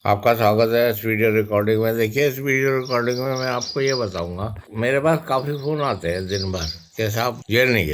आपका स्वागत है इस वीडियो रिकॉर्डिंग में। देखिए, इस वीडियो रिकॉर्डिंग में मैं आपको ये बताऊंगा, मेरे पास काफी फोन आते हैं दिन भर कि साहब जेर नहीं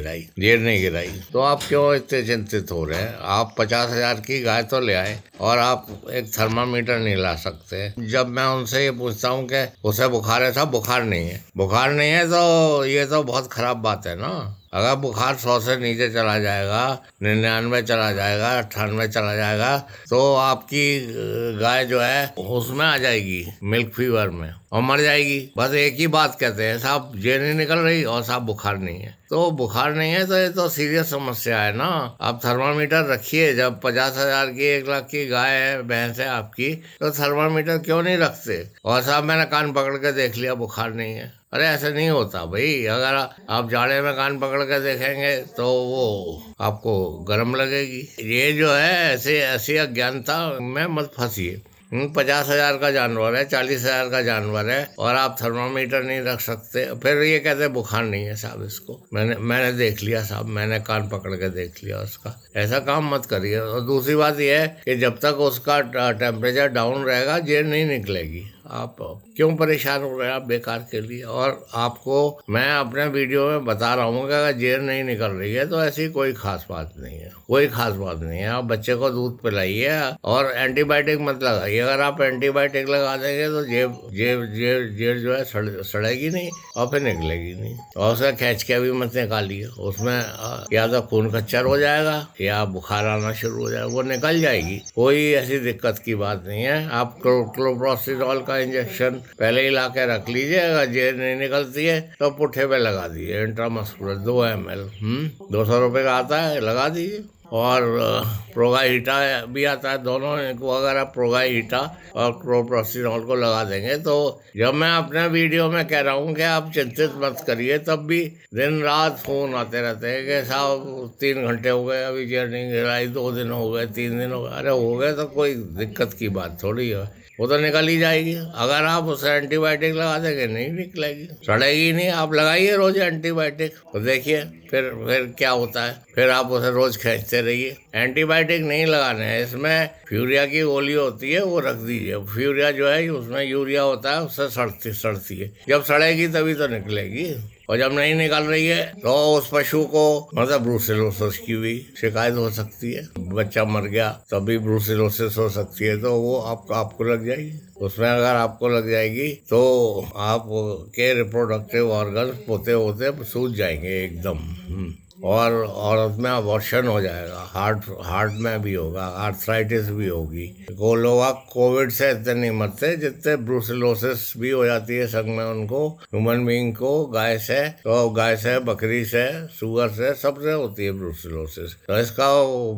गिराई। तो आप क्यों इतने चिंतित हो रहे हैं? आप 50,000 की गाय तो ले आए और आप एक थर्मामीटर नहीं ला सकते। जब मैं उनसे ये पूछता हूँ कि उसे बुखार है, साहब बुखार नहीं है तो ये तो बहुत खराब बात है ना। अगर बुखार 100 से नीचे चला जाएगा, 99 चला जाएगा, 98 चला जाएगा, तो आपकी गाय जो है उसमें आ जाएगी, मिल्क फीवर में, और मर जाएगी। बस एक ही बात कहते हैं, साहब जेर नहीं निकल रही और साहब बुखार नहीं है। तो बुखार नहीं है तो ये तो सीरियस समस्या है ना। आप थर्मामीटर रखिए। जब 50,000 की 1 लाख की गाय है, भैंस है आपकी, तो थर्मामीटर क्यों नहीं रखते? और साहब मैंने कान पकड़ के देख लिया, बुखार नहीं है। अरे ऐसे नहीं होता भाई। अगर आप जाड़े में कान पकड़ के देखेंगे तो वो आपको गर्म लगेगी। ये जो है ऐसे ऐसी अज्ञानता में मत फंसिए। 50,000 का जानवर है, 40,000 का जानवर है, और आप थर्मामीटर नहीं रख सकते। फिर ये कहते हैं बुखार नहीं है साहब इसको। मैंने देख लिया साहब, मैंने कान पकड़ के देख लिया उसका। ऐसा काम मत करिए। और दूसरी बात यह है कि जब तक उसका टेम्परेचर डाउन रहेगा, जेर नहीं निकलेगी। आप क्यों परेशान हो रहे हैं आप बेकार के लिए? और आपको मैं अपने वीडियो में बता रहा हूँ कि अगर जेर नहीं निकल रही है तो ऐसी कोई खास बात नहीं है, कोई खास बात नहीं है। आप बच्चे को दूध पिलाइए और एंटीबायोटिक मत लगाइए। अगर आप एंटीबायोटिक लगा देंगे तो जेब जेब जेब जेर जो है सड़ेगी नहीं और फिर निकलेगी नहीं। और उसका खींच के भी मत निकालिए। उसमें या तो खून खच्चर हो जाएगा या बुखार आना शुरू हो जाएगा। वो निकल जाएगी, कोई ऐसी दिक्कत की बात नहीं है। आप क्लोप्रोसिडॉल का इंजेक्शन पहले ही ला के रख लीजिए। अगर जेर नहीं निकलती है तो पुट्ठे पे लगा दीजिए, इंट्रामस्कुलर 2 ml। 200 रुपये का आता है, लगा दीजिए। और प्रोगाहीटा भी आता है, दोनों को अगर आप प्रोगाहीटा और क्लोप्रोसिडॉल को लगा देंगे तो जब मैं अपने वीडियो में कह रहा हूँ कि आप चिंतित मत करिए, तब भी दिन रात फोन आते रहते हैं कि साहब 3 घंटे हो गए अभी जेर नहीं गिराई, 2 दिन हो गए, 3 दिन हो गए। अरे हो गए तो कोई दिक्कत की बात थोड़ी है, वो तो निकल ही जाएगी। अगर आप उसे एंटीबायोटिक लगा देंगे नहीं निकलेगी, सड़ेगी नहीं। आप लगाइए रोज एंटीबायोटिक तो देखिए फिर क्या होता है। फिर आप उसे रोज खींचते रहिए। एंटीबायोटिक नहीं लगाने हैं, इसमें फ्यूरिया की गोली होती है, वो रख दीजिए। फ्यूरिया जो है उसमें यूरिया होता है, उससे सड़ती है। जब सड़ेगी तभी तो निकलेगी। और जब नहीं निकल रही है तो उस पशु को मतलब ब्रूसेलोसिस की भी शिकायत हो सकती है। बच्चा मर गया तभी ब्रूसेलोसिस हो सकती है, तो वो आपको लग जाएगी। उसमें अगर आपको लग जाएगी तो आपके रिप्रोडक्टिव ऑर्गन पोते होते सूज जाएंगे एकदम। और औरत में अबॉर्शन हो जाएगा, हार्ट में भी होगा, आर्थराइटिस भी होगी। वो लोग कोविड से इतने नहीं मरते जितने ब्रूसेलोसिस भी हो जाती है संग में उनको, ह्यूमन बीइंग को। गाय से, बकरी से, सुअर से, सबसे होती है ब्रूसेलोसिस। तो इसका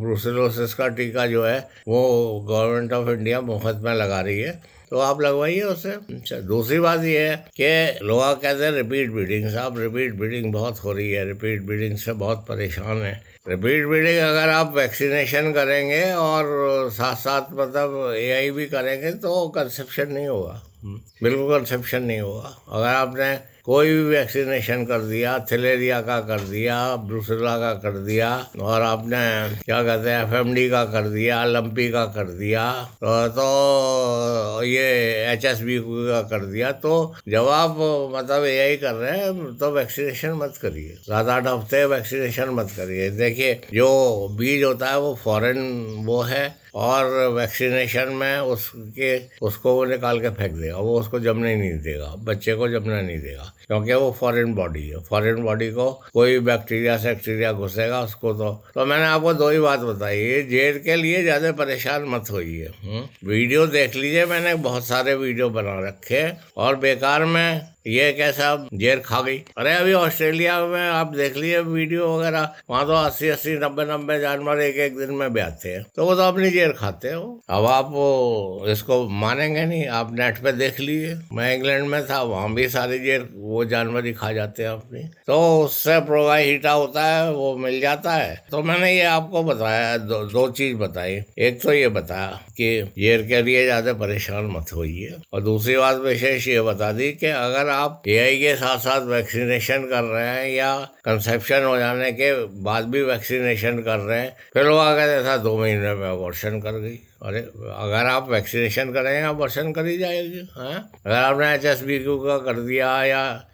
ब्रूसेलोसिस का टीका जो है वो गवर्नमेंट ऑफ इंडिया मुफ्त में लगा रही है, तो आप लगवाइए उसे। अच्छा, दूसरी बात ये है कि लोग कहते हैं रिपीट ब्रीडिंग। साहब रिपीट ब्रीडिंग बहुत हो रही है, रिपीट ब्रीडिंग से बहुत परेशान है। रिपीट ब्रीडिंग अगर आप वैक्सीनेशन करेंगे और साथ साथ मतलब एआई भी करेंगे तो कंसेप्शन नहीं होगा। बिल्कुल कंसेप्शन नहीं होगा। अगर आपने कोई भी वैक्सीनेशन कर दिया, थैलेरिया का कर दिया, ब्रूसेला का कर दिया, और आपने क्या कहते हैं एफएमडी का कर दिया, लंपी का कर दिया, तो ये एचएसबी का कर दिया, तो जब आप मतलब एआई कर रहे हैं तो वैक्सीनेशन मत करिए। 7-8 हफ्ते वैक्सीनेशन मत करिए। देखिए जो बीज होता है वो फॉरेन वो है, और वैक्सीनेशन में उसको वो निकाल के फेंक देगा, वो उसको जमने नहीं देगा, बच्चे को जमने नहीं देगा, क्योंकि वो फॉरेन बॉडी है। फॉरेन बॉडी को कोई बैक्टीरिया घुसेगा उसको। तो मैंने आपको 2 ही बात बताई। ये जेर के लिए ज्यादा परेशान मत होइए। वीडियो देख लीजिए, मैंने बहुत सारे वीडियो बना रखे, और बेकार में ये कैसा जेर खा गई। अरे अभी ऑस्ट्रेलिया में आप देख लिए वीडियो वगैरह, वहां तो 80-80, 90-90 जानवर एक दिन में ब्याते हैं, तो वो तो अपनी जेर खाते हो। अब आप इसको मानेंगे नहीं, आप नेट पे देख लीजिए। मैं इंग्लैंड में था, वहां भी सारी जेर वो जानवर ही खा जाते हैं अपनी। तो उससे प्रोगाहीटा होता है, वो मिल जाता है। तो मैंने ये आपको बताया, दो चीज बताई। एक तो ये बताया कि जेर के लिए ज्यादा परेशान मत होइए, और दूसरी बात विशेष ये बता दी कि अगर आप एआई के साथ साथ वैक्सीनेशन कर रहे हैं या कंसेप्शन हो जाने के बाद भी वैक्सीनेशन कर रहे हैं, फिर लोग कहते था 2 महीने में अबॉर्शन कर गई। अरे अगर आप वैक्सीनेशन करेंगे अबॉर्शन करी जाएगी। हाँ, अगर आपने HSV-2 का कर दिया या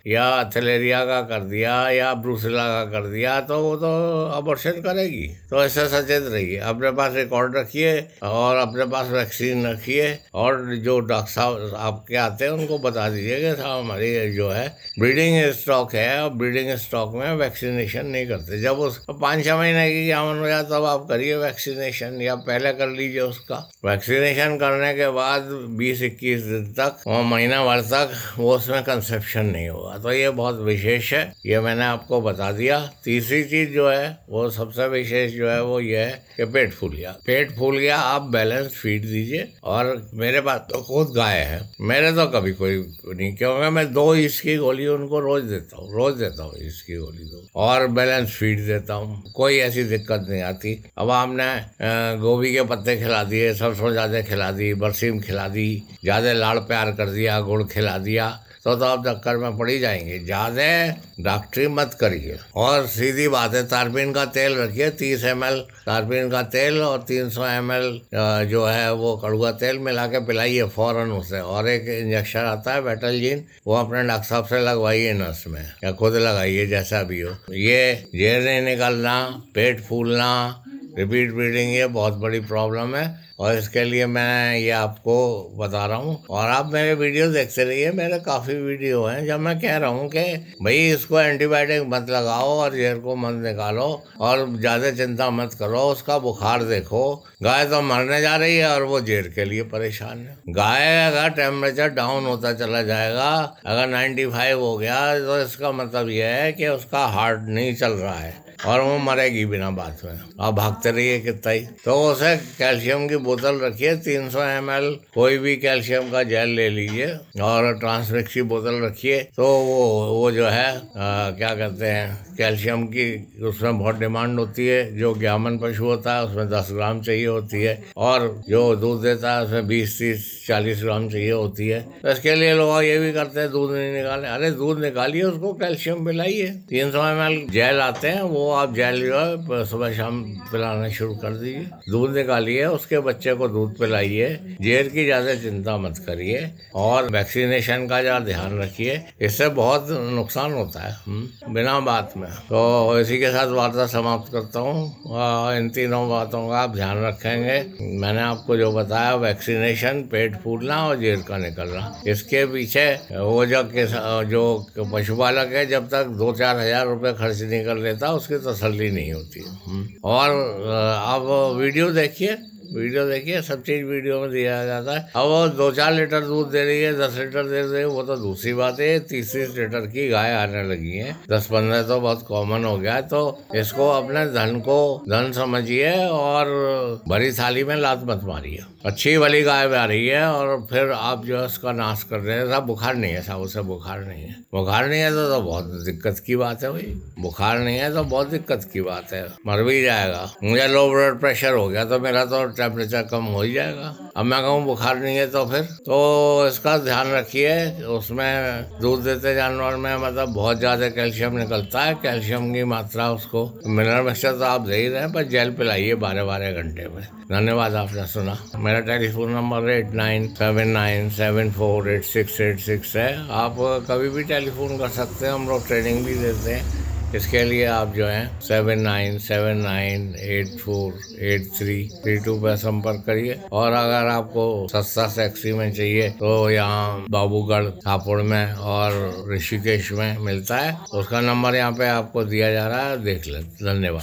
थैलेरिया का कर दिया या ब्रूसेला का कर दिया तो वो तो अबॉर्शन करेगी। तो ऐसा सचेत रहिए, अपने पास रिकॉर्ड रखिए और अपने पास वैक्सीन रखिए, और जो डॉक्टर साहब आपके आते हैं उनको बता दीजिए कि साहब हमारी जो है ब्रीडिंग स्टॉक है और ब्रीडिंग स्टॉक में वैक्सीनेशन नहीं करते। जब उसका 5-6 महीने की आमन हो जाए तब आप करिए वैक्सीनेशन, या पहले कर लीजिए उसका। वैक्सीनेशन करने के बाद 20-21 दिन तक और महीना भर तक वो उसमें कंसेप्शन नहीं होगा। तो ये बहुत विशेष है, ये मैंने आपको बता दिया। तीसरी चीज जो है वो सबसे विशेष जो है वो ये है कि पेट फूल गया, आप बैलेंस फीड दीजिए। और मेरे पास तो खुद गाय है, मेरे तो कभी कोई नहीं, क्योंकि मैं 2 इसकी गोली उनको रोज देता हूँ इसकी गोली 2, और बैलेंस फीड देता हूँ, कोई ऐसी दिक्कत नहीं आती। अब आपने गोभी के पत्ते खिला दिए, सरसों ज्यादा खिला दी, बरसीम खिला दी, ज्यादा लाड़ प्यार कर दिया, गुड़ खिला दिया, तो आप चक्कर में पड़ ही जाएंगे। ज्यादा डॉक्टरी मत करिए, और सीधी बात है, तारपीन का तेल रखिए 30 ml तारपीन का तेल और 300 ml जो है वो कड़ुआ तेल मिला के पिलाइए फौरन उसे। और एक इंजेक्शन आता है बेटलजीन, वो अपने डॉक्टर साहब से लगवाइए नस में, या खुद लगाइए, जैसा भी हो। ये जेर नहीं निकलना, पेट फूलना, रिपीट ब्लीडिंग, ये बहुत बड़ी प्रॉब्लम है, और इसके लिए मैं ये आपको बता रहा हूँ। और आप मेरे वीडियो देखते रहिए, मेरे काफ़ी वीडियो हैं जब मैं कह रहा हूँ कि भाई इसको एंटीबायोटिक मत लगाओ और जेर को मत निकालो और ज़्यादा चिंता मत करो, उसका बुखार देखो। गाय तो मरने जा रही है और वो जेर के लिए परेशान है। गाय अगर टेम्परेचर डाउन होता चला जाएगा, अगर 95 हो गया, तो इसका मतलब यह है कि उसका हार्ट नहीं चल रहा है और वो मरेगी बिना बात में। आप भागते रहिए कितना ही। तो उसे कैल्शियम की बोतल रखिए 300 ml, कोई भी कैल्शियम का जेल ले लीजिए, और ट्रांसमिक्स की बोतल रखिए। तो वो जो है क्या कहते हैं, कैल्शियम की उसमें बहुत डिमांड होती है। जो ग्यामन पशु होता है उसमें 10 ग्राम चाहिए होती है, और जो दूध देता है उसमें 20-30-40 ग्राम चाहिए होती है। तो इसके लिए लोग ये भी करते हैं, दूध नहीं निकाले। अरे दूध निकालिए, उसको कैल्शियम पिलाइए। 300 ml जेल आते हैं, वो आप जेल जो है सुबह शाम पिलाना शुरू कर दीजिए। दूध निकालिए, उसके बच्चे को दूध पिलाइए, जेर की ज़्यादा चिंता मत करिए, और वैक्सीनेशन का ज़्यादा ध्यान रखिए। इससे बहुत नुकसान होता है बिना बात में। तो इसी के साथ वार्ता समाप्त करता हूँ। इन तीनों बातों का आप ध्यान रखेंगे। मैंने आपको जो बताया, वैक्सीनेशन, पेट फूलना और जेर का निकलना, इसके पीछे वो जो पशुपालक है जब तक 2-4 हज़ार रुपये खर्च नहीं कर लेता उसकी तसल्ली नहीं होती। और आप वीडियो देखिए, सब चीज वीडियो में दिया जाता है। अब वो 2-4 लीटर दूध दे रही है, 10 लीटर दे रही है, वो तो दूसरी बात है। 30 लीटर की गाय आने लगी है, 10-15 तो बहुत कॉमन हो गया है। तो इसको अपने धन को धन समझिए और भरी थाली में लात मत मारिए। अच्छी वाली गाय आ रही है और फिर आप जो है उसका नाश कर रहे हैं। साहब बुखार नहीं है, साहब उसे बुखार नहीं है तो बहुत दिक्कत की बात है भाई। बुखार नहीं है तो बहुत दिक्कत की बात है, मर भी जाएगा। मुझे लो ब्लड प्रेशर हो गया तो मेरा तो टेम्परेचर कम हो ही जाएगा। अब मैं कहूँ बुखार नहीं है तो फिर तो इसका ध्यान रखिए। उसमें दूध देते जानवर में मतलब बहुत ज़्यादा कैल्शियम निकलता है। कैल्शियम की मात्रा उसको मिनरल मिक्सचर तो आप दे ही रहे हैं, पर जेल पिलाइए 12-12 घंटे में। धन्यवाद, आपने सुना। मेरा टेलीफोन नंबर 8979748686 है। आप कभी भी टेलीफोन कर सकते हैं, हम लोग ट्रेनिंग भी देते हैं। इसके लिए आप जो है 7979848332 पर संपर्क करिए। और अगर आपको सस्ता सेक्सी में चाहिए तो यहाँ बाबूगढ़, हापुड़ में और ऋषिकेश में मिलता है। उसका नंबर यहाँ पे आपको दिया जा रहा है, देख लें। धन्यवाद।